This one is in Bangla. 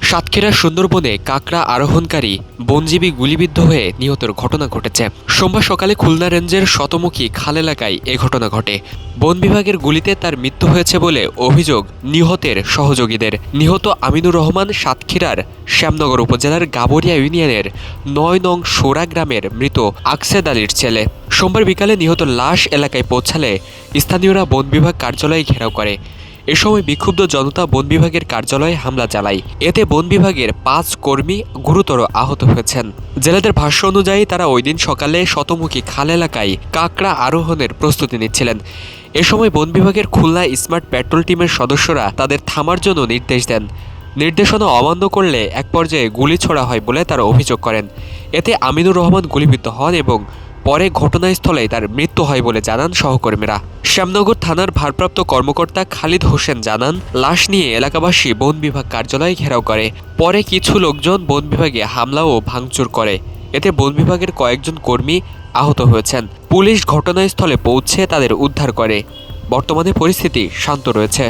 সাতক্ষীরার সুন্দরবনে কাকড়া আরোহণকারী বনজীবী গুলিবিদ্ধ হয়ে নিহতের ঘটনা ঘটেছে। সোমবার সকালে খুলনা রেঞ্জের শতমুখী খাল এলাকায় এ ঘটনা ঘটে। বন বিভাগের গুলিতে তার মৃত্যু হয়েছে বলে অভিযোগ নিহতের সহযোগীদের। নিহত আমিনুর রহমান সাতক্ষীরার শ্যামনগর উপজেলার গাবরিয়া ইউনিয়নের ৯ নং সোরা গ্রামের মৃত আকসেদ আলীর ছেলে। সোমবার বিকালে নিহত লাশ এলাকায় পৌঁছালে স্থানীয়রা বন বিভাগ কার্যালয়ে ঘেরাও করে। এ সময় বিক্ষুব্ধ জনতা বন বিভাগের কার্যালয়ে হামলা চালায়। এতে বন বিভাগের ৫ কর্মী গুরুতর আহত হয়েছেন। জেলেদের ভাষ্য অনুযায়ী তারা ওই দিন সকালে শতমুখী খাল এলাকায় কাকড়া আরোহণের প্রস্তুতি নিচ্ছিলেন। এ সময় বন বিভাগের খুলনা স্মার্ট পেট্রোল টিমের সদস্যরা তাদের থামার জন্য নির্দেশ দেন। নির্দেশনা অমান্য করলে এক পর্যায়ে গুলি ছোড়া হয় বলে তারা অভিযোগ করেন। এতে আমিনুর রহমান গুলিবিদ্ধ হন এবং পরে ঘটনাস্থলেই তার মৃত্যু হয় বলে জানান সহকর্মীরা। শ্যামনগর থানার ভারপ্রাপ্ত কর্মকর্তা খালিদ হোসেন জানান, লাশ নিয়ে এলাকাবাসী বন বিভাগ কার্যালয়ে ঘেরাও করে। পরে কিছু লোকজন বন বিভাগে হামলা ও ভাঙচুর করে। এতে বন বিভাগের কয়েকজন কর্মী আহত হয়েছেন। পুলিশ ঘটনাস্থলে পৌঁছে তাদের উদ্ধার করে। বর্তমানে পরিস্থিতি শান্ত রয়েছে।